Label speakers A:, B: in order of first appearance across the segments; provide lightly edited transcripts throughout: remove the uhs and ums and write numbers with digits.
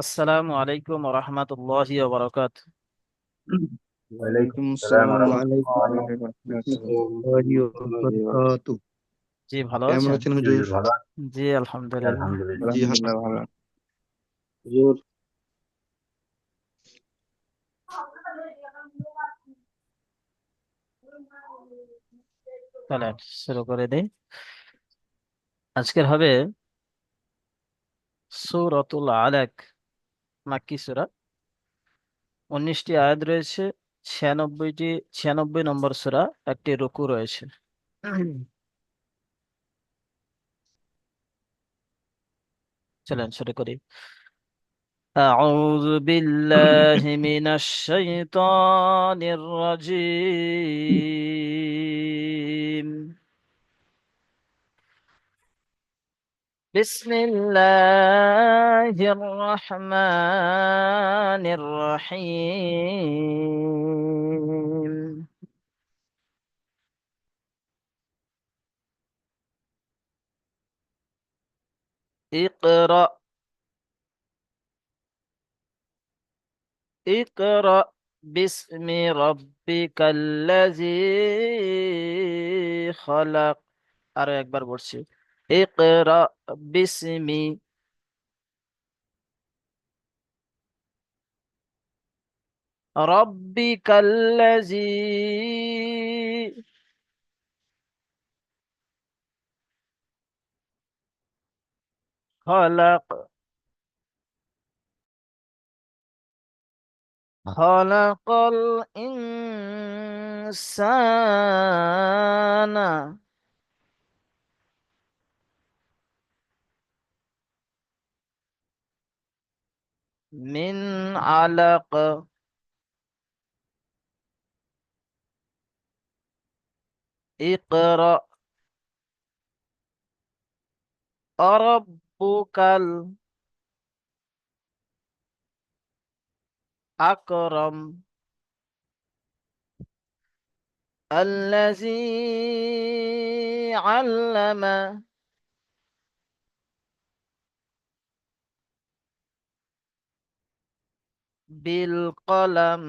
A: আসসালামু আলাইকুম ওয়া রাহমাতুল্লাহি ওয়া বারাকাতুহু।
B: وعليكم
C: ওয়ালাইকুম
B: السلام
C: আসসালাম
B: ورحمة
C: ওয়ালাইকুম
B: الله
C: রাহমাতুল্লাহি ওয়া বারাকাতুহু।
A: জি, ভালো
C: কেমন
A: আছেন?
C: আছেন
B: জি
C: হুজুর?
B: ভালো আছি,
A: জি, আলহামদুলিল্লাহ।
B: আলহামদুলিল্লাহ।
C: জি আলহামদুলিল্লাহ ভালো। হুজুর,
A: চলেন শুরু করে দেই। আজকের হবে সূরাতুল আলাক, মাক্কি সূরা। 19টি আয়াত রয়েছে, 96 নম্বর সূরা, একটি রুকু রয়েছে। চলেন শুরু করি। أعوذ بالله من الشيطان الرجيم. بسم الله الرحمن الرحيم. اقرأ اقرأ باسم ربك الذي خلق. আরো একবার বলছি, اقرأ باسم ربك الذي خلق خلق الإنسان من علق. اقرأ ربك الأكرم الذي علم بالقلم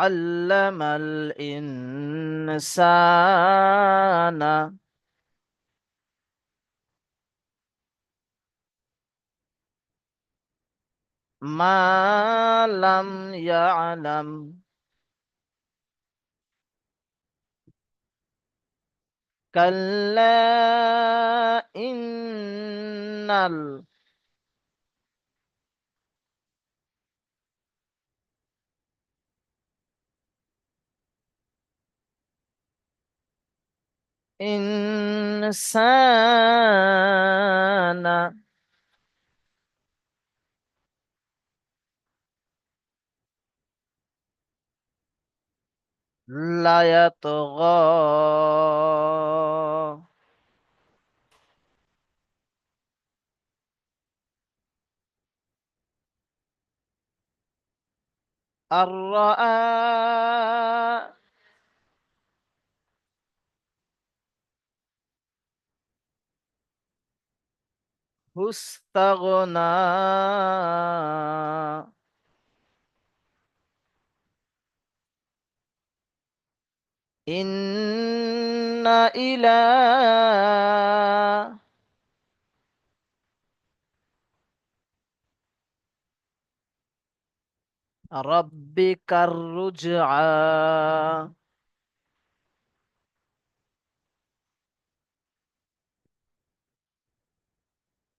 A: علم الإنسان ما لم يعلم. كلا إن الإنسان لا يطغى أن رآه استغنى. إن إلى ربك الرجعى.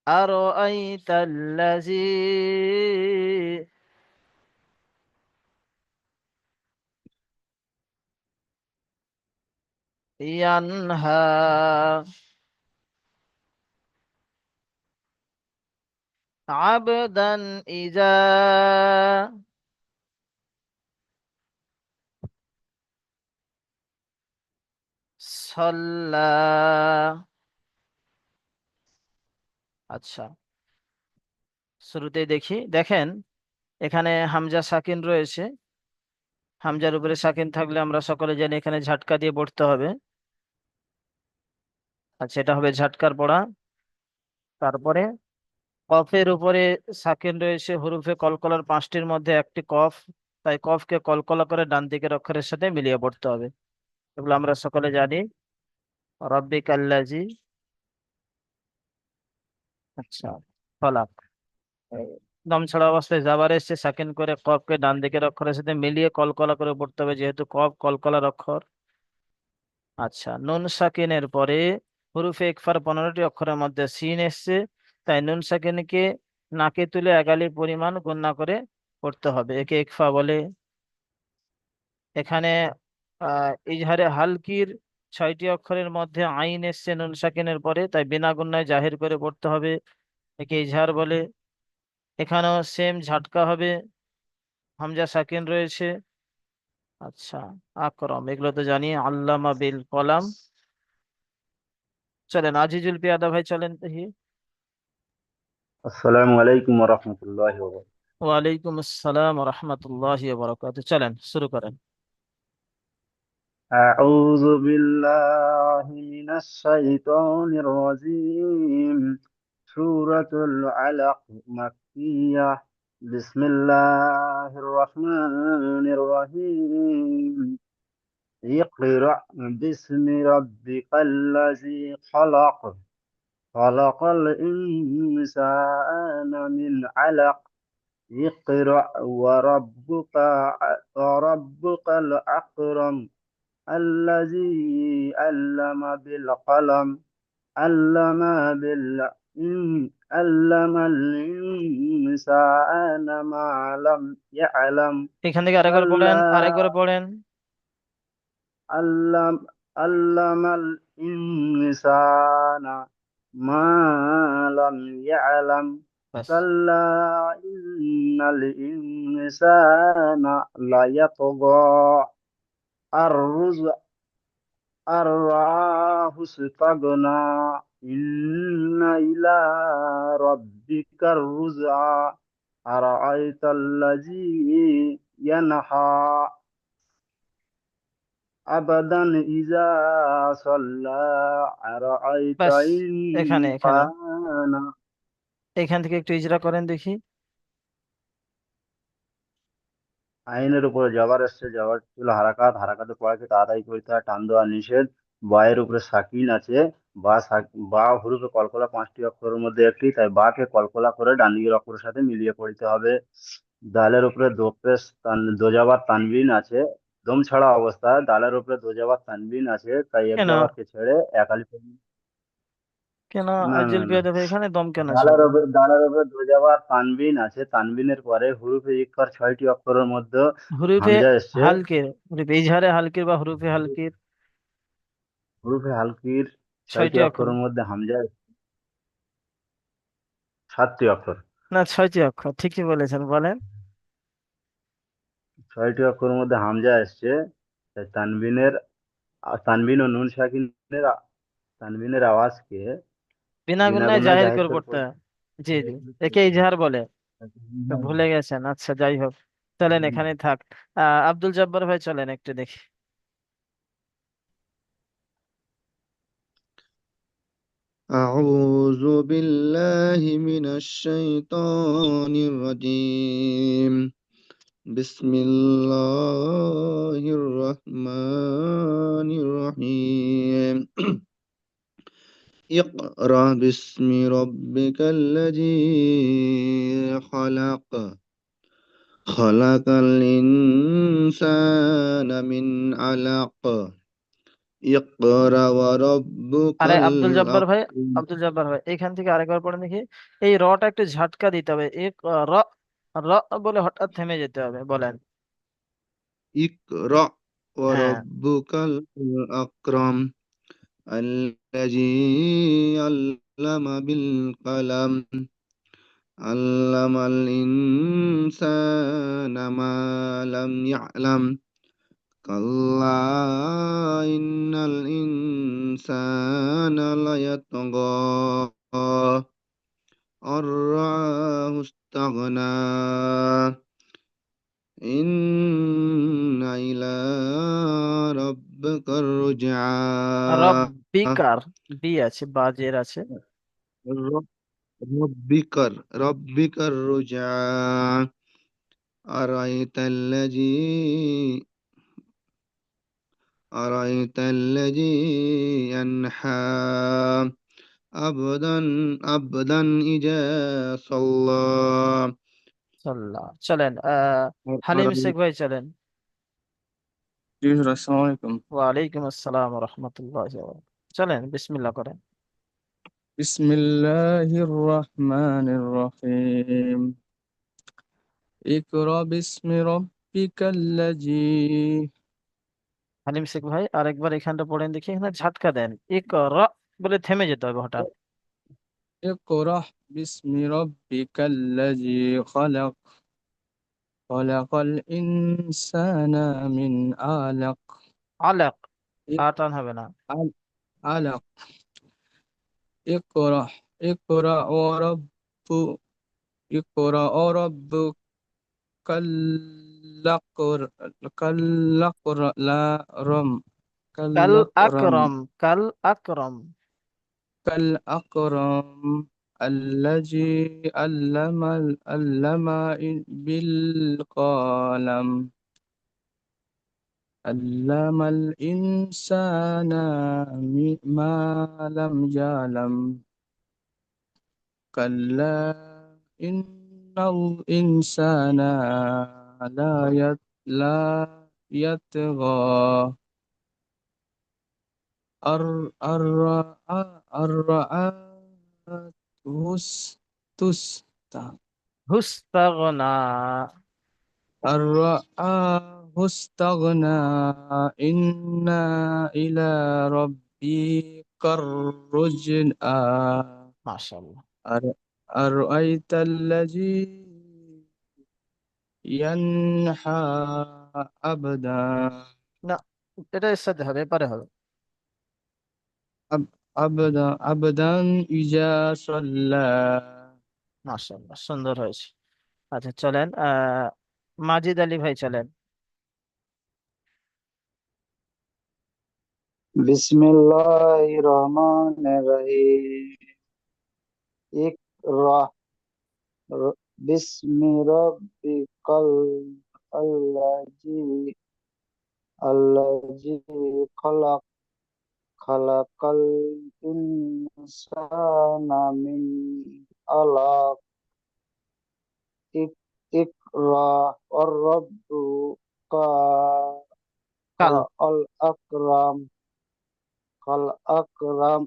A: أرأيت الذي ينهى عبدا إذا صلى. আচ্ছা, শুরুতেই দেখেন, এখানে হামজা সাকিন রয়েছে। হামজার উপরে সাকিন থাকলে আমরা সকলে জানি এখানে ঝাটকা দিয়ে পড়তে হবে। আচ্ছা, এটা হবে ঝাটকার পড়া। তারপরে কফের উপরে সাকিন রয়েছে, হরুফে কলকলার পাঁচটির মধ্যে একটি কফ, তাই কফকে কলকলা করে ডান দিকের অক্ষরের সাথে মিলিয়ে পড়তে হবে। এগুলো আমরা সকলে জানি। রব্বিকাল্লাজি, আচ্ছা, ফলাক। এই দম ছাড়া অবস্থায় যাবার এসছে, সাকিন করে কফকে ডান দিকের অক্ষরের সাথে মিলিয়ে কলকলা করে পড়তে হবে, যেহেতু কফ কলকলার অক্ষর। আচ্ছা, নুন সাকিনের পরে হুরুফে ইকফার 15টি অক্ষরের মধ্যে সিন এসছে, তাই নুন সাকিনকে নাকে তুলে একালি পরিমাণ গণনা করে পড়তে হবে, একে ইকফা বলে। এখানে ইজহারে হালকির 6টি অক্ষরের মধ্যে আইন এসছে নুন সাকিনের পরে, তাই বিনা গুণায় জাহির করে পড়তে হবে, একে ইজহার বলে। এখানেও সেম ঝাটকা হবে, হামজা সাকিন রয়েছে। আচ্ছা, আকরম এগুলো তো জানি, আল্লামা বিল কলাম। চলেন আজিজুল পিয়াদা ভাই, চলেন দেখি।
B: আসসালামু আলাইকুম ওয়া রাহমাতুল্লাহি ওয়া বারাকাতুহু।
A: ওয়ালাইকুম আসসালাম রহমতুল্লাহ বরকাত, চলেন শুরু করেন।
B: আউযু বিল্লাহি মিনাশ শাইতানির রাজীম। সূরাতুল আলাক, মাক্কিয়াহ। বিসমিল্লাহির রাহমানির রহিম। ইকরা বিসমি রাব্বিকাল্লাযী খালাক। খালাকাল ইনসানা মিন আলাক। اقرأ وربك الأكرم الذي علم بالقلم علم بال علم الإنسان ما لم يعلم
A: এখান থেকে আরেকবার পড়েন, আরেকবার পড়েন।
B: علم علم الإنسان ما لم يعلم
A: ব্যাস।
B: كلا إن الإنسان ليطغى الرزق الرآه استغنى إن إلى ربك الرجعى أرأيت الذي ينهى عبدا إذا صلى أرأيت
A: ব্যাস,
B: إن
A: এখানে এখানে
B: كان
A: এখান থেকে একটু ইজরা করেন দেখি।
B: আইনের উপরে জবর এসছে, জবর ছিল হারাকাত, হারাকাতে পড়াকে তাড়াতাড়ি করতে হয়, টান দেওয়া নিষেধ। বায়ের উপরে সাকিন আছে, বা হরুফে কলকলা 5টি অক্ষরের মধ্যে একটি, তাই বা কে কলকলা করে ডান দিকের অক্ষরের সাথে মিলিয়ে পড়তে হবে। দালের উপরে দোজাবার তানবিন আছে, দম ছাড়া অবস্থায় দালের উপরে দোজাবার তানবিন আছে, তাই এক
A: কেন
B: জাবারকে ছেড়ে একালি।
A: কেন
B: না না
A: আজিজুল
B: না,
A: পিয়াদা ভাই, এখানে দম কেন ছাড়বো?
B: দালের উপরে দোজাবার তানবিন আছে, তানবিনের পরে হুরুফে ইকফার 6টি অক্ষরের মধ্যে
A: হুরুফে
B: হামজা এসছে।
A: হালকির, হুরুফে ইজহারে হালকির বা হুরুফে হালকির
B: হুরুফে হালকির 6টি
A: 6টি অক্ষর,
B: অক্ষরের মধ্যে হামজা 7টি অক্ষর।
A: না 6টি অক্ষর, ঠিকই বলেছেন, বলেন।
B: 6টি অক্ষরের মধ্যে হামজা এসছে, তাই তানবিন ও নুন সাকিনের তানবিনের আওয়াজকে
A: বিনা
B: বিনা
A: গুণায়
B: গুণায়
A: জাহির
B: জাহির
A: করে
B: করে
A: পড়তে
B: পড়তে
A: হয়। জি জি, একে ইজহার বলে। তো ভুলে গেছেন, আচ্ছা যাই হোক, চলেন এখানে থাক। আব্দুল জব্বার ভাই, চলেন একটু দেখি।
C: أعوذ بالله من الشيطان الرجيم. بسم الله الرحمن الرحيم. اقرأ باسم ربك الذي خلق. خلق الإنسان من علق. اقرأ وربك
A: আরে আব্দুল জব্বার ভাই,
C: الأكرم.
A: আব্দুল জব্বার ভাই, এখান থেকে আরেকবার পড়েন দেখি। এই রটা একটু ঝাটকা দিতে হবে, র, র বলে হঠাৎ থেমে যেতে হবে, বলেন।
C: اقرأ
A: হ্যাঁ,
C: وربك الأكرم الذي علم بالقلم علم الإنسان ما لم يعلم كلا إن الإنسان ليطغى أن رآه استغنى إن إلى ربك الرجعى.
A: রব্বিকার, বি আছে, বাজের আছে।
C: ربك الرجعى أرأيت الذي أرأيت الذي ينحى عبدا عبدا إذا صلى
A: সাল্লাহ। চলেন হালিম শেখ
C: أرأيت
A: ভাই চলেন।
D: জি হুজুর, আসসালামু আলাইকুম।
A: ওয়ালাইকুম আসসালাম রহমতুল্লাহ। চলেন বিসমিল্লাহ করেন।
D: বিসমিল্লাহির রহমানির রহিম। ইকরা বিসমি রাব্বিকাল্লাযী।
A: হালিম শেখ ভাই আরেকবার এখানটা পড়েন দেখি, এখানে ঝাটকা দেন, ইকরা বলে থেমে যেতে হবে হঠাৎ।
D: ইকরা বিসমি রাব্বিকাল্লাযী খালাক। খালাকাল ইনসানা মিন আলাক।
A: আলাক,
D: ইক
A: টান হবে না।
D: আল আলাক। ইকরা ইকরা ওয়া রাব্বু ইকরা ওয়া রাব্বুকাল লাকর কাল্লাকর লা রম
A: কাল
D: কাল্লাকরাম
A: আকরম, কাল আকরম।
D: كالأكرم الذي علم بالقلم علم الإنسان ما لم يعلم كلا إن الإنسان لا يطغى أر تستغنى
A: হুস্তাগনা।
D: استغنى إن إلى ربك الرجعى
A: মাশাআল্লাহ।
D: أرأيت الذي ينحى عبدا
A: না, এটা এর সাথে হবে, এপারে হবে।
D: عبدا إذا صلى।
A: মাশাআল্লাহ, সুন্দর হয়েছে। আচ্ছা চলেন মাজিদ আলী ভাই চলেন।
B: বিসমিল্লাহির রহমানির রহিম। ইকরা বিসমি রাব্বিকাল আল্লাযী আল্লাযী খালাক খালাকাল ইনসানা মিন আলাক। ইকরা ওয়া রাব্বুকা
A: কাল
B: আল আকরাম কাল আকরাম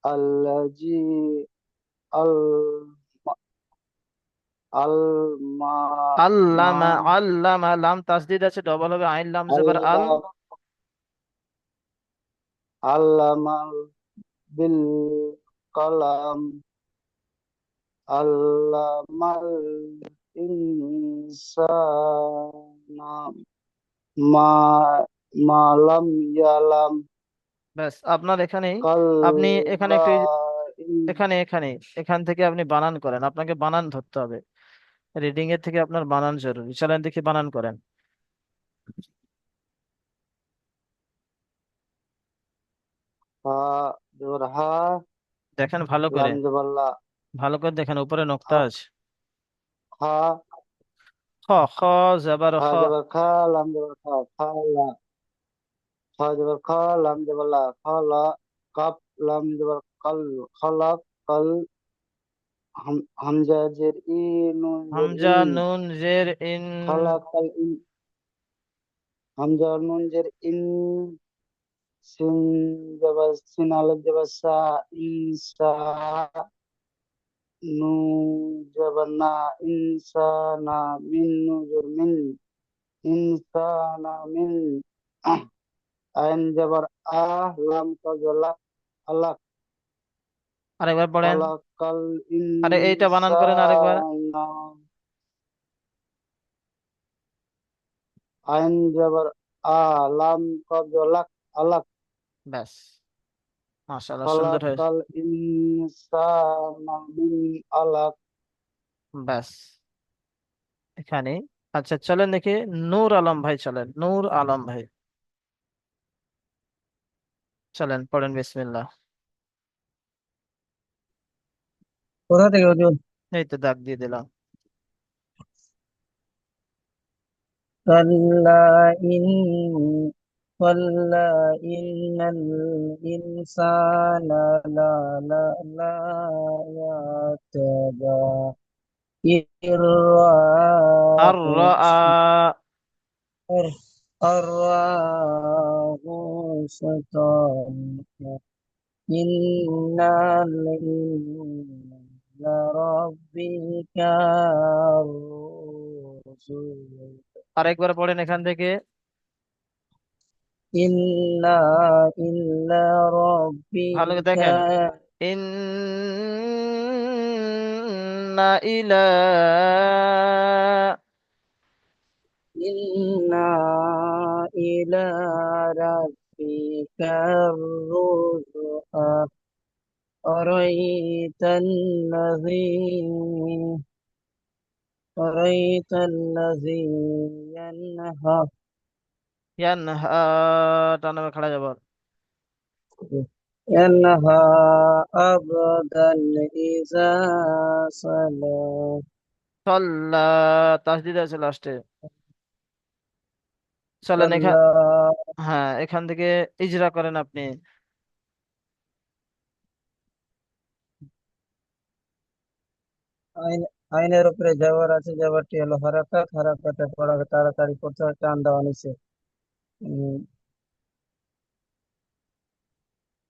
B: আল্লাযী আল আল মা মা
A: আল্লামা, আল্লামা লাম তাসদিদ আছে, ডবল হবে, আইন লাম জবর আল।
B: আল্লাহ আল্লামাল বিল কালাম আল্লামাল ইনসানা মা মালাম ইয়ালাম
A: ব্যাস আপনার এখানেই, আপনি এখানে
B: কাল্লা
A: একটু এখানে এখানে এখান থেকে আপনি বানান করেন, আপনাকে বানান ধরতে হবে। রিডিং এর থেকে আপনার বানান জরুরি। চলেন দেখি বানান করেন।
B: হা জবর হা
A: দেখেন ভালো করে,
B: লাম জবর লা
A: ভালো করে দেখেন, উপরে নোক্তা
B: হা
A: আছে।
B: হা
A: খ, খ জবর
B: হা
A: খ।
B: জবর খা লাম জবর খা খা লা খা জবর খা লাম জবর লা খা লা কাপ লাম জবর কাল খালা কাল হামজা জের ই নুন জের
A: হামজা
B: ইন
A: নুন জের ইন।
B: খালা কাল ইন হামজা নুন জের ইন সিন জবর সিন আলিফ জবর সা ইনসা নু জবর না ইনসানা মিন নু জবর মিন ইনসানা মিন আইন জবর আ লাম কা জলা আলাক
A: আরেকবার পড়েন।
B: খালাকাল
A: আরে এইটা বানান করেন আরেকবার।
B: ইনসানা আইন জবর আ লাম কা জলা আলাক
A: ব্যাস, মাশাআল্লাহ, সুন্দর হয়েছে।
B: খালাকাল ইনসানা মিন আলাক।
A: ব্যাস এখানে। আচ্ছা চলেন দেখি নূর আলম ভাই চলেন, নূর আলম ভাই চলেন পড়েন বিসমিল্লাহ।
D: কোথা থেকে হুজুর?
A: এই তো দাগ দিয়ে দিলাম।
D: কাল্লা ইন কাল্লা ইন্নাল ইনসানা লা লা লা ইয়াতাগা
A: আর
D: ইররাহু
A: রা
D: আররাহু ইসতাগনা innal inna rabbika rusul
A: আরেকবার পড়েন এখান থেকে।
D: inna illa
A: ভালো করে
D: rabbika
A: দেখেন। ইন্না ইলা
D: inna ila rabbika rusul أرأيت الذي ينهى
A: ইয়ানহা টানবে খাড়া যাবার।
D: ينهى عبدا إذا صلى
A: সল্লা তাসদিদ আছে লাস্টে। চলেন এখান,
D: صلى
A: হ্যাঁ এখান থেকে ইজরা করেন আপনি।
D: আইন আইনের উপরে জবর আছে, জবরটি হলো হারাকাত, হারাকাতে পড়া তাড়াতাড়ি করতে হয়, টান দেওয়া নিচে। উম,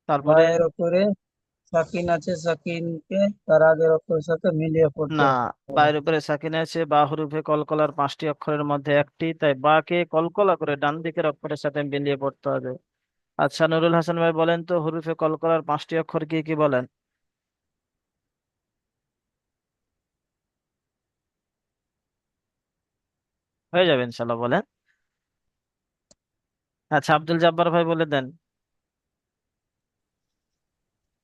A: তারপরে
D: বায়ের উপরে সাকিন আছে, সাকিনকে তার আগের অক্ষরের সাথে মিলিয়ে
A: না,
D: পড়তে হবে।
A: বায়ের উপরে সাকিন আছে, বা হরফে কলকলার 5টি অক্ষরের মধ্যে একটি, তাই বাকে কলকলা করে ডান দিকের অক্ষরের সাথে মিলিয়ে পড়তে হবে। আচ্ছা নুরুল হাসান ভাই বলেন তো, হরফে কলকলার 5টি অক্ষর কি কি বলেন? হয়ে যাবে ইনশাল্লাহ, বলেন। আচ্ছা আব্দুল জব্বার ভাই বলে দেন।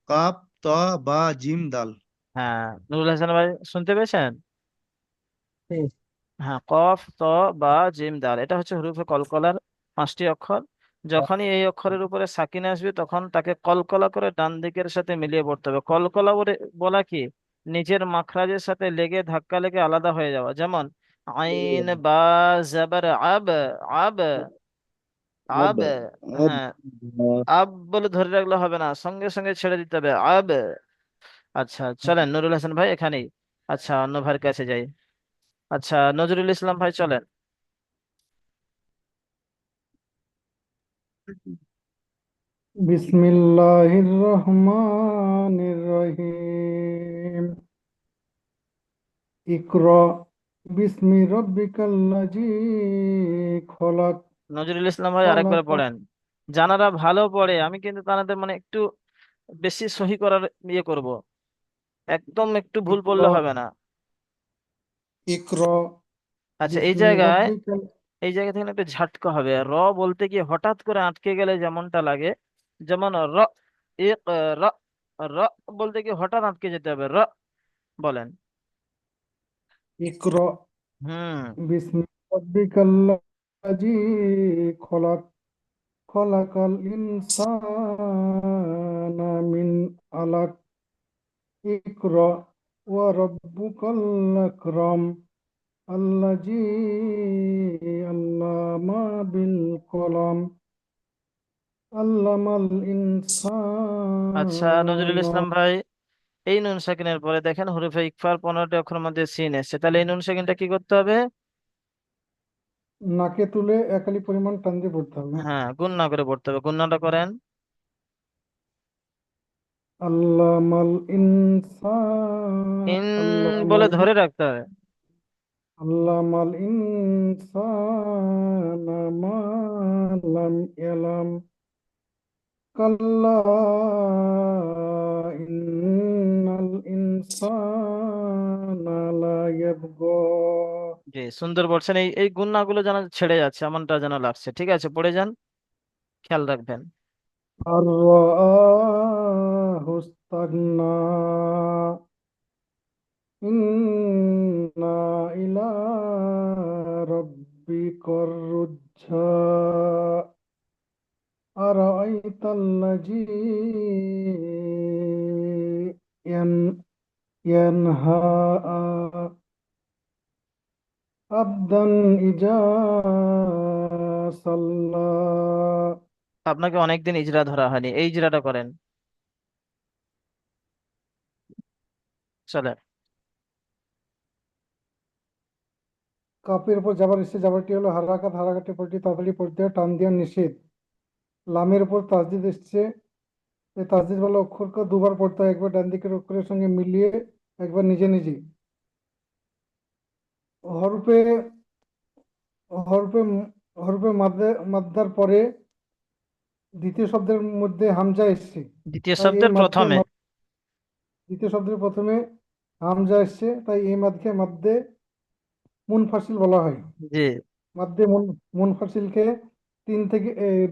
C: কাপ ত বা জিম দাল।
A: হ্যাঁ নুরুল হাসান ভাই শুনতে পেয়েছেন?
D: ঠিক।
A: হ্যাঁ, কফ ত বা জিম দাল, এটা হচ্ছে হরফে কলকলার 5টি অক্ষর। যখনই এই অক্ষরের উপরে সাকিন আসবে তখন তাকে কলকলা করে ডান দিকের সাথে মিলিয়ে পড়তে হবে। কলকলা বলা কি, নিজের মাখরাজের সাথে লেগে ধাক্কা লেগে আলাদা হয়ে যাওয়া। যেমন আইন বা জাবার আব, আব,
C: আব
A: আব।
C: আব
A: হ্যাঁ, আব বলে ধরে রাখলে হবে না, সঙ্গে সঙ্গে ছেড়ে দিতে হবে, আব। আচ্ছা চলেন নুরুল হাসান ভাই এখানেই। আচ্ছা অন্য ভাইয়ের কাছে যাই। আচ্ছা নজরুল ইসলাম ভাই চলেন।
E: বিসমিল্লাহির রহমানির রহিম। ইকরা বিসমি রাব্বিকাল্লাযী খলাক।
A: নজরুল ইসলাম ভাই আরেকবার
E: খলাক
A: পড়েন। জানারা ভালো পড়ে, আমি কিন্তু তাদের মানে একটু বেশি সহি করার ইয়ে করব, একদম একটু ভুল পড়লে
E: ইকরা
A: হবে না।
E: ইকরা
A: আচ্ছা এই
E: বিসমি
A: জায়গায়,
E: রাব্বিকাল।
A: এই জায়গা থেকে না একটু ঝাটকা হবে। র বলতে গিয়ে হঠাৎ করে আটকে গেলে যেমনটা লাগে, যেমন র, এক, র, র বলতে গিয়ে হঠাৎ আটকে যেতে হবে, র বলেন।
E: ইকরা
A: হুম।
E: বিসমি রাব্বিকাল্লাযী খলাক। খলাকাল ইনসানা মিন আলাক। ইকরা ওয়া রাব্বুকাল আকরাম। আল্লাযী আল্লামা বিল কলম। আল্লামাল
A: আচ্ছা নজরুল
E: ইনসানা।
A: ইসলাম ভাই, এই নুন সাকিনের পরে দেখেন হরফে ইকফার 15টি অক্ষরের মধ্যে সিন এসেছে, তাহলে এই নুন সাকিনটা কি করতে হবে?
E: নাকে তুলে একালি পরিমাণ টান দিয়ে পড়তে হবে।
A: হ্যাঁ গুণনা করে পড়তে হবে, গুণনাটা করেন।
E: আল্লামাল
A: ইন বলে
E: আল্লামাল
A: ধরে রাখতে হবে।
E: আল্লামাল ইনসানা মা লাম ইয়ালাম। কাল্লা ইন্নাল ইনসানা লা ইয়াতগা।
A: জি সুন্দর বলছেন, এই এই গুণনাগুলো যেন ছেড়ে যাচ্ছে এমনটা যেন লাগছে। ঠিক আছে পড়ে যান, খেয়াল রাখবেন।
E: আর রাআহু ইস্তাগনা। ইন্না ইলা রাব্বিকার রুজ্জা। আরাআইতাল্লাযী ينهى عبدا إذا صلى
A: আপনাকে অনেকদিন ইজরা ধরা হয়নি, এই ইজরাটা করেন। চলেন।
E: কাপের উপর যাবার এসছে, যাবারটি হলো হারাকাত, হারাকাতের পরটি তাড়াতাড়ি পড়তে হয়, টান দেওয়া নিষেধ। লামের উপর তাসদিদ এসছে, এই তাসদিদ বলা অক্ষরকে দুবার পড়তে হয়, একবার ডান দিকের অক্ষরের সঙ্গে মিলিয়ে, একবার নিজে নিজে। হরফে হরফে হরফে মাদ্দার পরে দ্বিতীয় শব্দের মধ্যে হামজা এসছে,
A: দ্বিতীয়
E: তাই এই
A: শব্দের
E: মাদকে
A: প্রথমে।
E: দ্বিতীয় শব্দের প্রথমে হামজা এসছে, তাই এই মাদকে মাদ্দে মুনফাসিল বলা হয়।
A: জি।
E: মাদ্দে মুনফাসিলকে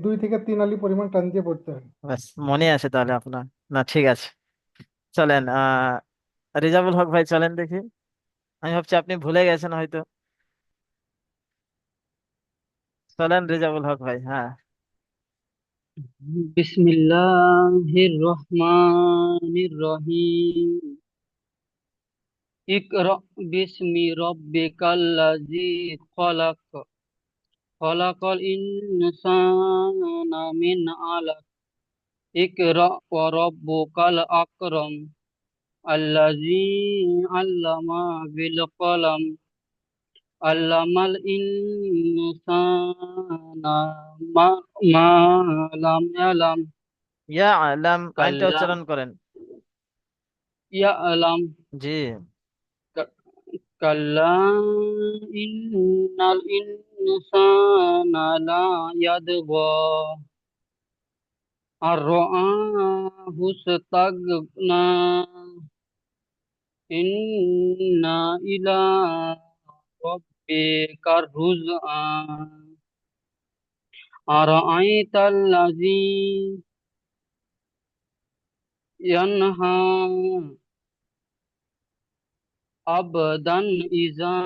E: 2 থেকে 3 আলি পরিমাণ টান দিয়ে পড়তে হয়।
A: ব্যাস, মনে আছে তাহলে আপনার। না, ঠিক আছে। চলেন, রেজাবুল হক ভাই চলেন দেখি। আমি ভাবছি আপনি ভুলে গেছেন হয়তো। চলেন রেজাবুল হক ভাই, হ্যাঁ।
F: বিসমিল্লাহির রহমানির রহিম। ইকরা বিসমি রাব্বিকাল্লাযী খলাক, খলাকাল ইনসানা মিন আলাক। ইকরা ওয়া রাব্বুকাল আকরাম, আল্লাযী আল্লামা বিল কলম, আল্লামাল ইনসানা মা মা লাম ইয়ালাম।
A: ইয়া আলাম, আইনটা
F: কাল্লা
A: উচ্চারণ করেন।
F: ইয়ালাম,
A: জি।
F: কাল্লা ইন্নাল ইনসানা লা ইয়াদগা আর রাআহু ইসতাগনা, ইন্না ইলা রাব্বিকা রুজআ, আরাআইতাল্লাযী ইয়ানহা আবদান ইযা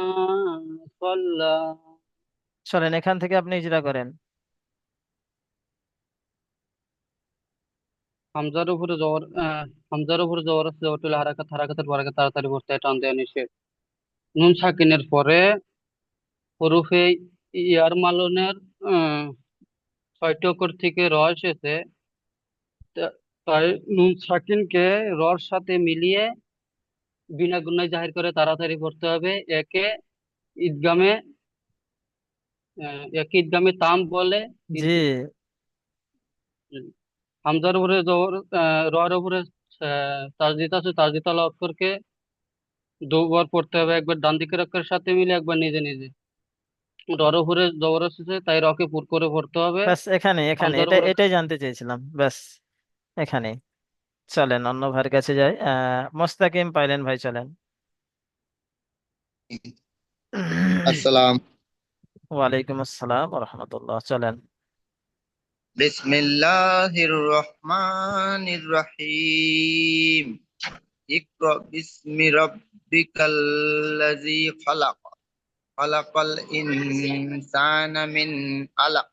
F: সাল্লা।
A: চলেন, এখান থেকে আপনি ইজরা করেন।
F: হামজার উপরে জবর আছে, জবরটি হলো হারাকাত, হারাকাতের পর আগে তাড়াতাড়ি পড়তে হয়, টান দেওয়া নিষেধ। নুন সাকিনের পরে হরফে ইয়ার মালনের আহ, 6টি অক্ষর থেকে র এসেছে। তাই নুন সাকিনকে রর সাথে মিলিয়ে বিনা গুণায় জাহির করে তাড়াতাড়ি পড়তে হবে। ঈদগামে একে ঈদগামে তাম বলে,
A: জি।
F: কিন্তু হামজার উপরে জবর, রর উপরে তাসদিদ আছে, তাসদিদ আলা অক্ষরকে দুবার পড়তে হবে, একবার ডান দিকের অক্ষরের সাথে মিলে, একবার নিজে নিজে। রর উপরে জবর এসেছে, তাই রকে পুর করে পড়তে হবে।
A: ব্যাস, এখানে এখানে
F: হামজার
A: এটা
F: উপরে
A: এটাই জানতে চেয়েছিলাম, ব্যাস এখানে। চলেন অন্য ভাইয়ের কাছে যাই। মোস্তাকিম পাইলেন ভাই, চলেন।
G: আসসালাম।
A: ওয়ালাইকুম আসসালাম ওয়া রাহমাতুল্লাহ, চলেন।
G: বিসমিল্লাহির রহমানির রহিম। ইকরা বিসমি রাব্বিকাল্লাযী খালাক, খালাকাল ইনসানা মিন আলাক।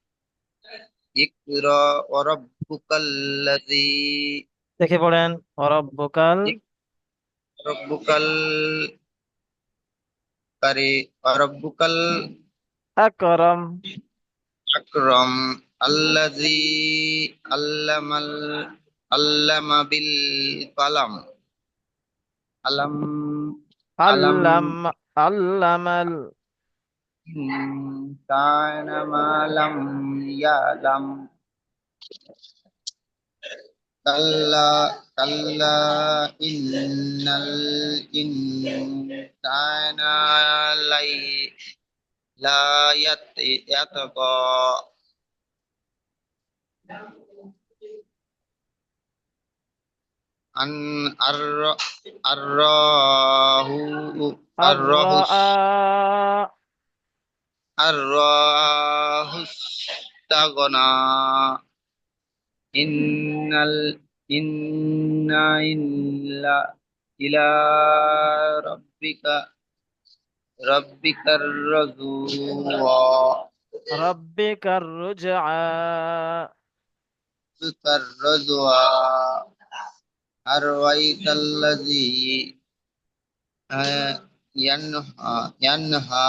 G: ইকরা ওয়া রাব্বুকাল্লাযী
A: দেখে পড়েন। রব্বুকাল
G: রাব্বুকাল কারি রাব্বুকাল
A: আকরাম।
G: আকরাম, আল্লাযী আল্লামাল আল্লামা বিল কলম, আলম আলম
A: আল্লাম আল্লামাল
G: ইনসানা মা লাম ইয়ালাম। কাল্লা কাল্লা ইন্নাল ইনসানা লাই লা ইয়াতগা আন আর আররাহু আররাহুস
A: আররা।
G: আররাহুস্তাগনা। ইন্নাল ইন্না ইল্লা ইলা রাব্বিকা রাব্বিকার রাজুয়া
A: রব্বিকার রুজআ।
G: রাব্বিকার রাজুয়া। আরওয়াইতাল্লাযী ইয়ানহা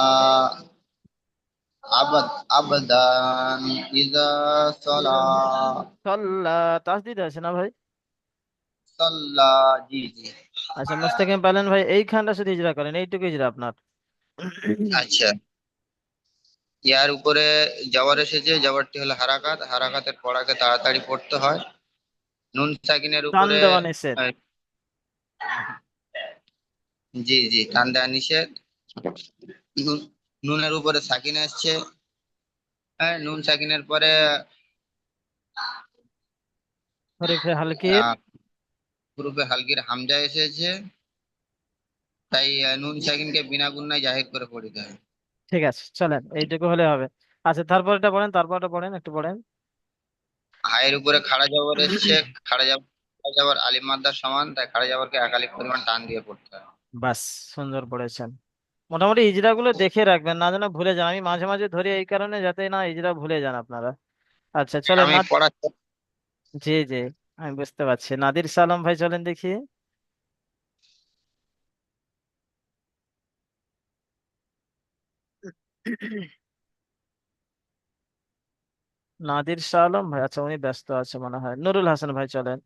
G: আবদান ইযা সালা
A: সাল্লা তাসদিদ আছে না ভাই?
G: সাল্লা। জি জি।
A: আচ্ছা মুস্তাকিম পাইলেন ভাই, এইখানটা শুধু ইজরা করেন, এইটুকু ইজরা আপনার।
G: আচ্ছা, ইয়ার উপরে জবর এসেছে, জবরটি হলো হারাকাত, হারাকাতের পড়াকে তাড়াতাড়ি পড়তে হয়। নুন সাকিনের
A: টান
G: উপরে
A: দেওয়া নিষেধ।
G: আহ, জি জি, টান দেওয়া নিষেধ। নুনের উপরে সাকিন আসছে, হ্যাঁ, নুন সাকিনের পরে
A: হরিফে হালকির।
G: হুরুফে হালকির হামজা এসেছে, তাই নুন সাকিনকে বিনা গুণনায় জাহির করে পড়িতে হয়।
A: ঠিক আছে চলেন, এইটুকু হলে হবে। আচ্ছা তারপরটা পড়েন, তারপরটা পড়েন, একটু পড়েন।
G: হায়ের উপরে খাড়া জবর এসছে, খাড়া জবর আলিফ মাদ্দার সমান, তাই খাড়া জবরকে এক আলিফ পরিমাণ টান দিয়ে পড়তে হয়।
A: বাস, সুন্দর পড়েছেন। মোটামুটি ইজরা গুলো দেখে রাখবেন, না যেন ভুলে যান। আমি মাঝে মাঝে ধরি এই কারণে, যাতে না ইজরা ভুলে যান আপনারা। আচ্ছা চলেন
G: আমি
A: না।
G: পড়া
A: জি জি, আমি বুঝতে পারছি। নাদির সালাম ভাই চলেন দেখি। নাদির শাহ আলম ভাই, আচ্ছা উনি ব্যস্ত আছে মনে হয়। নুরুল হাসান ভাই চলেন।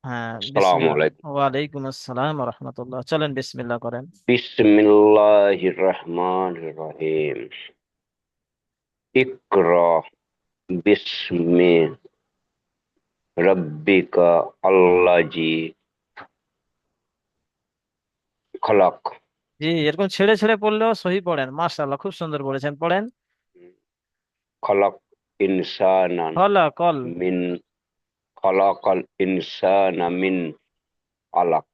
A: হ্যাঁ
H: আসসালামু
A: বিসমিল্লাহ।
H: আলাইকুম।
A: ওয়ালাইকুম আসসালাম রহমতুল্লাহ, চলেন বিসমিল্লাহ করেন।
H: বিসমিল্লাহির রহমানির রহিম। ইকরা বিসমি রাব্বিকা আল্লাজি খলাক।
A: জি, এরকম ছেড়ে ছেড়ে পড়লেও সহি পড়েন, মাশাআল্লাহ খুব সুন্দর পড়েছেন, পড়েন।
H: খলাক ইনসানান
A: হলা কল।
H: মিন খলাকাল ইনসানা মিন আলাক।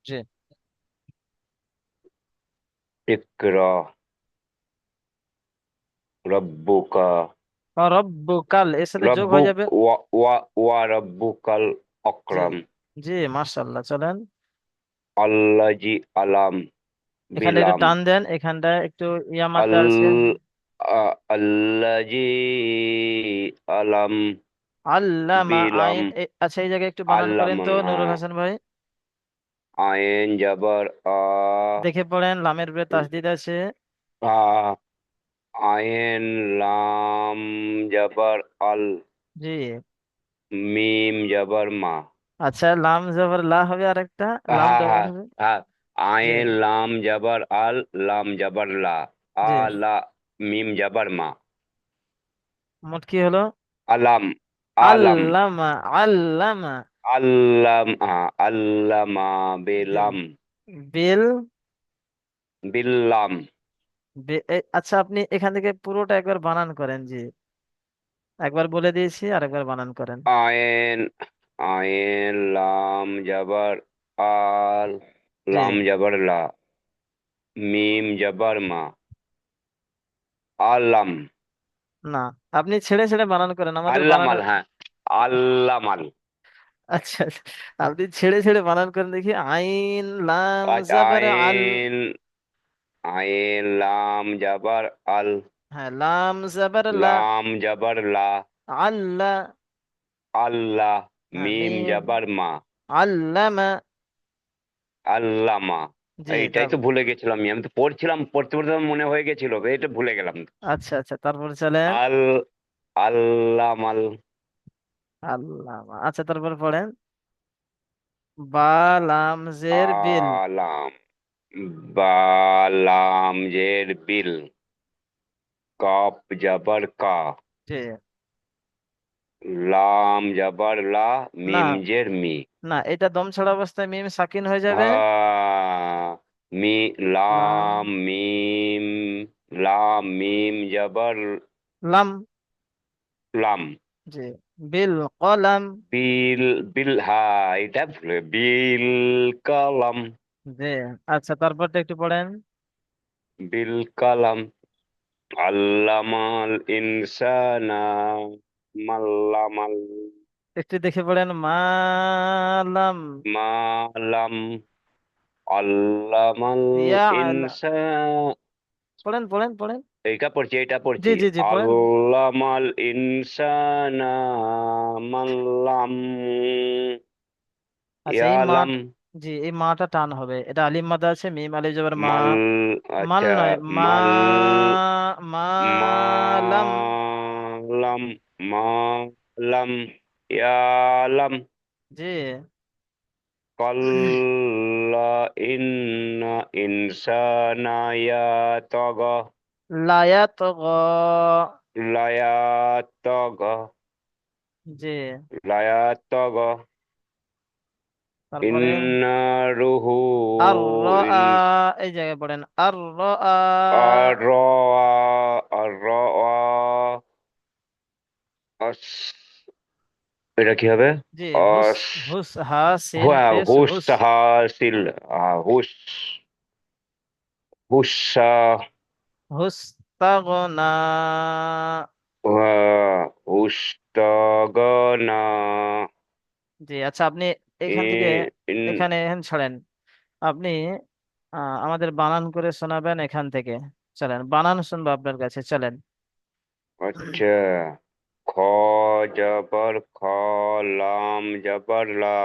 A: জি।
H: ইকরা রাব্বুকা
A: রব্বুকাল এর সাথে যোগ হয়ে
H: রাব্বুক
A: যাবে।
H: ওয়া রাব্বুকাল
A: জি
H: আকরাম
A: জি, মাশাআল্লাহ চলেন।
H: আল্লাজি আলাম
A: এখানটা একটু
H: বিলাম
A: টান দেন, এখানটা একটু ইয়া
H: আল
A: মাত্রা আছে।
H: আল্লাজি আলাম
A: আল্লামা
H: বিলাম
A: আইন আচ্ছা এই জায়গায় একটু বানান করেন
H: আল্লামা
A: তো নুরুল হাসান ভাই।
H: আইন জবর
A: দেখে পড়েন, লামের উপরে তাসদিদ আছে।
H: আ আইন লাম জবর আল
A: জি।
H: মিম জবর মা।
A: আচ্ছা লাম জবর লা হবে, আর একটা লাম
H: হ্যাঁ
A: ডবল
H: হ্যাঁ
A: হবে।
H: হ্যাঁ
A: জি
H: আইন লাম জবর আল লাম জবর লা
A: জি,
H: আলা মিম জবর মা।
A: মোট কি হলো?
H: আলাম আলাম
A: আল্লামা। আল্লামা।
H: আল্লামা
A: জি।
H: বেলাম
A: বিল
H: বিল্লাম।
A: আচ্ছা আপনি এখান থেকে পুরোটা একবার বানান করেন। জি, একবার বলে দিয়েছি, আর একবার বানান করেন।
H: আইন আইন লাম জবর আল
A: জি।
H: লাম জবর লা মিম জবর মা আলাম
A: না, আপনি ছেড়ে ছেড়ে বানান করেন, আমাদের বানানো।
H: আল্লামাল। হ্যাঁ আল্লামাল।
A: আচ্ছা আপনি ছেড়ে ছেড়ে বানান করেন দেখি। আইন লাম
H: আচ্ছা
A: জবর আল।
H: আইন আইন লাম জবর আল
A: হ্যাঁ, লাম জবর লা।
H: লাম জবর লা
A: আল্লাহ।
H: আল্লাহ
A: হ্যাঁ
H: মিম
A: মিম।
H: জবর মা
A: আল্লামা।
H: আল্লামা।
A: জি
H: এইটাই তো ভুলে গেছিলাম, আমি তো পড়ছিলাম, পড়তে পড়তে আমার মনে হয়ে গেছিল, এটা ভুলে গেলাম।
A: আচ্ছা আচ্ছা, তারপরে চলেন।
H: আল আল্লামাল
A: আল্লাহ। আচ্ছা তারপরে পড়েন। বা লাম জের বিল।
H: আলাম বালাম জের বিল কাপ জবর কা
A: জি।
H: লাম জবর লা
A: না
H: মিম জের মি
A: না, এটা দম ছাড়া অবস্থায় মিম সাকিন হয়ে যাবে।
H: হা মি
A: লাম।
H: লাম মিম লাম মিম জবর
A: লাম।
H: লাম
A: জি। বিল কলাম।
H: বিল বিল হা এটা ভুলে বিল কালাম
A: জি। আচ্ছা তারপরটা একটু পড়েন।
H: বিল কালাম আল্লামাল ইনসানা মাল্লামাল
A: একটু দেখে পড়েন। মালাম
H: মালাম আল্লামাল
A: ইয়া আলা।
H: ইনসান।
A: পড়েন পড়েন পড়েন।
H: এইটা পড়ছি, এটা
A: জি
H: পড়ছি।
A: জি জি পড়েন।
H: আল্লামাল ইনসানা মাল্লাম
A: আচ্ছা এই মাঠ।
H: ইয়ালাম
A: জি, এই মাটা টান হবে, এটা আলিম মাদা আছে, মিম আলিফ জবর মা।
H: মাল,
A: মাল
H: আচ্ছা,
A: নয়,
H: মাল,
A: মালাম।
H: মালাম, মালাম, ইয়ালাম,
A: জি,
H: কাল্লা ইন্না ইনসানা ইয়াতাগা,
A: লায়াত গ।
H: লায়াতাগা,
A: জি,
H: লায়াতাগা,
A: তারপরে
H: ইন্নারুহু,
A: আর র আ,
H: ইন,
A: এই জায়গায় পড়েন আর র আ।
H: আররা, আররা, আস, এটা কি হবে?
A: জি, হুস,
H: আস,
A: হুস হা সিন
H: হুয়া,
A: পেশ
H: হুস,
A: হুস।
H: হাসিল, হুস, হুসা,
A: হুস্তাগনা।
H: হুস্তাগনা,
A: জি, আচ্ছা, আপনি এখান থেকে
H: ইন,
A: এখানে ছাড়েন। আপনি আমাদের বানান করে শোনাবেন এখান থেকে। চলেন, বানান শুনবো আপনার কাছে, চলেন।
H: আচ্ছা, খ জবর খ, লাম জবর লা,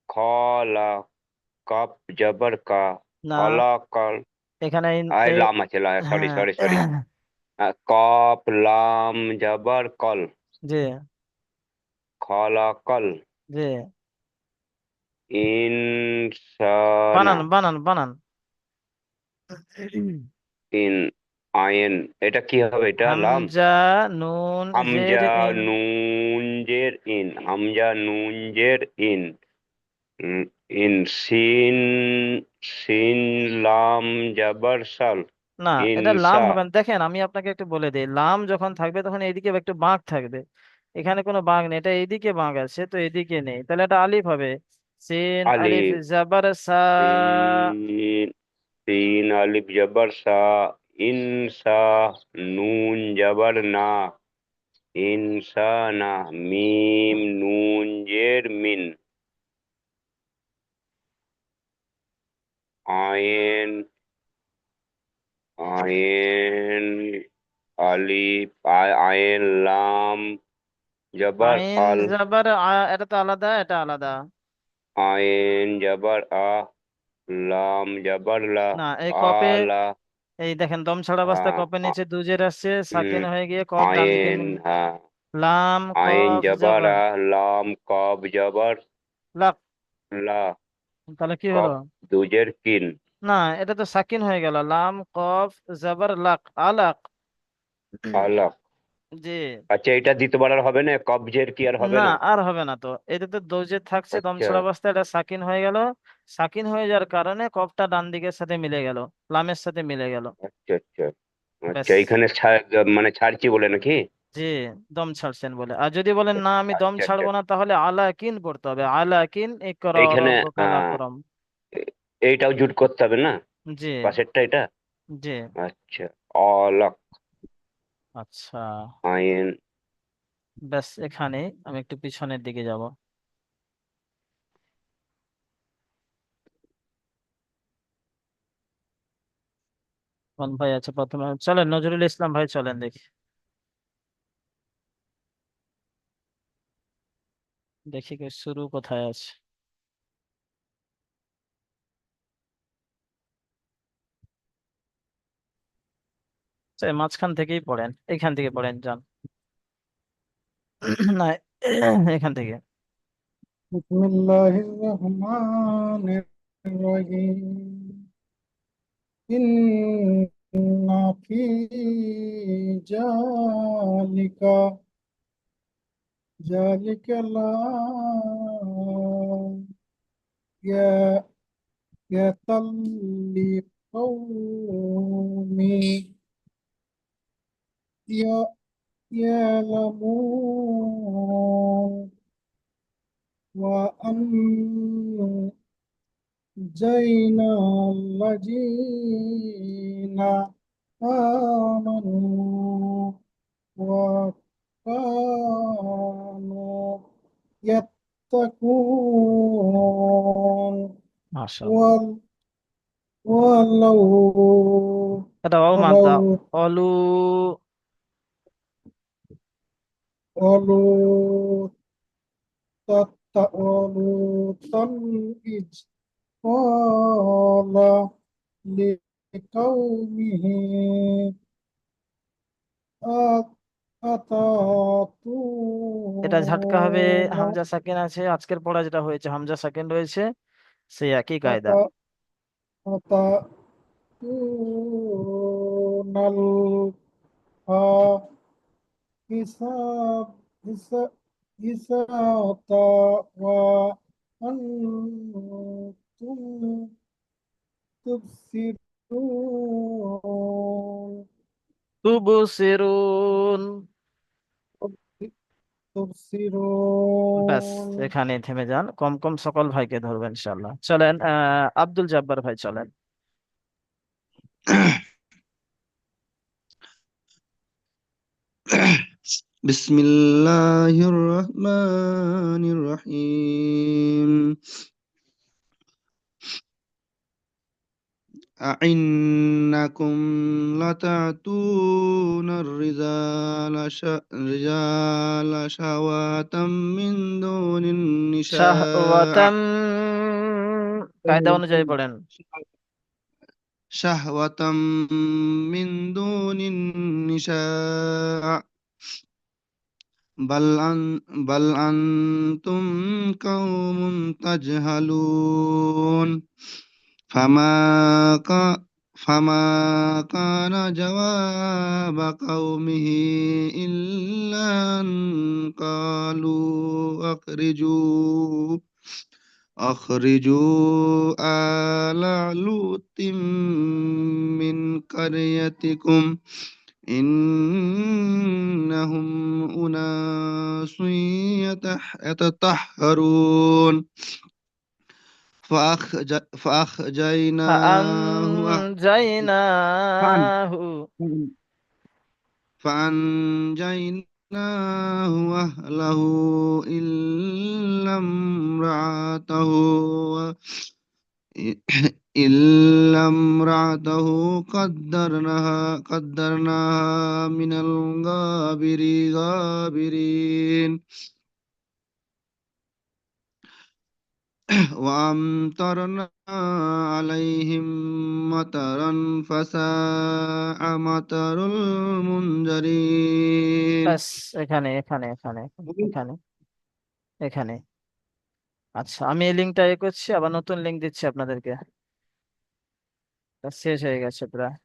H: খলা, কপ জবর কা,
A: না,
H: খলা কল,
A: এখানে
H: আই লাম আছে, সরি
A: হ্যাঁ।
H: সরি সরি, কপ লাম জবর কল,
A: জি,
H: খলা কল,
A: জি,
H: ইনসানা,
A: বানান বানান বানান।
H: ইন, আইন, এটা কি হবে? এটা লাম,
A: হামজা নুন জের
H: হামজা
A: ইন।
H: নুন জের ইন, হামজা নুন জের ইন, উম, ইন, সিন, সিন লাম জবর সাল,
A: না, এটা লাম
H: ইনসা,
A: হবে না। দেখেন, আমি আপনাকে একটু বলে দিই, লাম যখন থাকবে তখন এইদিকে একটু বাঁক থাকবে। এখানে কোনো বাঁক নেই, এটা এইদিকে বাঁক আছে, তো এদিকে নেই, তাহলে এটা আলিফ হবে। সিন আলিফ
H: আলিফ,
A: জাবার সা।
H: সিন, সিন আলিফ জবর সা, ইনসা, নুন জবর না, ইনসানা, মিম নুন জের মিন, আয়েন, আয়েন আলিফ, আয়েন লাম জবর
A: আইন
H: আল,
A: জাবার এটা তো আলাদা, এটা আলাদা।
H: আয়েন জবর লাম জবর লা,
A: না, এই কপে,
H: আলা,
A: এই দেখেন দম ছাড়া অবস্থায় কপের নিচে দুজের আসছে, সাকিন
H: উম,
A: হয়ে গিয়ে কপ ডান দিকে
H: আয়েন, হ্যাঁ,
A: লাম
H: আয়েন
A: কফ
H: জবর
A: জাবার
H: লাম কব জবর
A: লাক।
H: লা,
A: তাহলে কি হলো?
H: কব দুজের কিন,
A: না, এটা তো সাকিন হয়ে গেল, লাম কফ জাবার লাক, আলাক।
H: আলাক।
A: জি,
H: আচ্ছা, এটা দ্বিতীয়বার আর হবে না? কবজের কি আর হবে
A: না,
H: না?
A: আর হবে না তো, এতে তো দোজে থাকছে, দম
H: আচ্ছা,
A: ছাড়া অবস্থায় এটা সাকিন হয়ে গেল। সাকিন হয়ে যাওয়ার কারণে কফটা ডান দিকের সাথে মিলে গেল, লামের সাথে মিলে গেল।
H: আচ্ছা, আচ্ছা,
A: ব্যাস।
H: আচ্ছা, এখানে মানে ছাড়ছি বলে নাকি?
A: জি, দম ছাড়ছেন বলে। আর যদি বলেন না আমি দম
H: আচ্ছা, আচ্ছা,
A: ছাড়বো না, তাহলে আলাকিন পড়তে হবে, আলাকিন ইকরা
H: এইখানে
A: রাব্বুকাল আকরাম।
H: এইটাও জুট করতে হবে না?
A: জি,
H: পাশেরটা এটা?
A: জি,
H: আচ্ছা, অলক,
A: আচ্ছা,
H: আইন,
A: ব্যাস, এখানে আমি একটু পিছনের দিকে যাব। কোন ভাই আছে প্রথমে? চলেন, নজরুল ইসলাম ভাই, চলেন দেখি, দেখি কি শুরু কোথায় আছে। মাঝখান থেকেই পড়েন, এখান থেকে পড়েন, যান। না, এখান থেকে।
E: বিসমিল্লাহির রহমানির রহিম ইন্না ফি জালিকা লা ইয়া ইয়াতাল্লি কওমি ইয়া ইয়ালামুন ওয়া أنجينا الذين آمنوا وكانوا يتقون
A: মাশাআল্লাহ।
E: وال- ولو
A: এটা ও মাদ্দা।
E: ولو
A: অলু।
E: ولو ولو تنئج قال لقومه
A: এটা ঝাটকা হবে,
E: أتأتون
A: হামজা সাকিন আছে, আজকের পড়া যেটা হয়েছে হামজা সাকিন রয়েছে, সেই একই কায়দা।
E: أتأتون الفاحشة وأنتم تبصرون
A: তুবসিরুন। ব্যাস,
E: تبصرون
A: এখানে থেমে যান, কম কম সকল ভাইকে ধরবেন ইনশাল্লাহ। চলেন আব্দুল জব্বার ভাই চলেন।
C: بسم الله الرحمن الرحيم أئنكم لتأتون الرجال شهوة من دون
A: শাহওয়াতাম,
C: النساء
A: কায়দা অনুযায়ী পড়েন।
C: شهوة من دون النساء بل أنتم قوم تجهلون فما كان جواب قومه إلا أن قالوا أخرجوا آل لوط من قريتكم إنهم أناس يتطهرون فأخرجناه
A: فأنجيناه
C: فأنجيناه وأهله إلا امرأته قدرناها من الغابرين وأمطرنا عليهم مطرا فساء مطر المنذرين
A: ব্যাস, এখানে এখানে এখানে এখানে এখানে। আচ্ছা, আমি এই লিঙ্কটা করছি, আবার নতুন লিঙ্ক দিচ্ছি আপনাদেরকে। তা শেষ হয়ে গেছে প্রায়।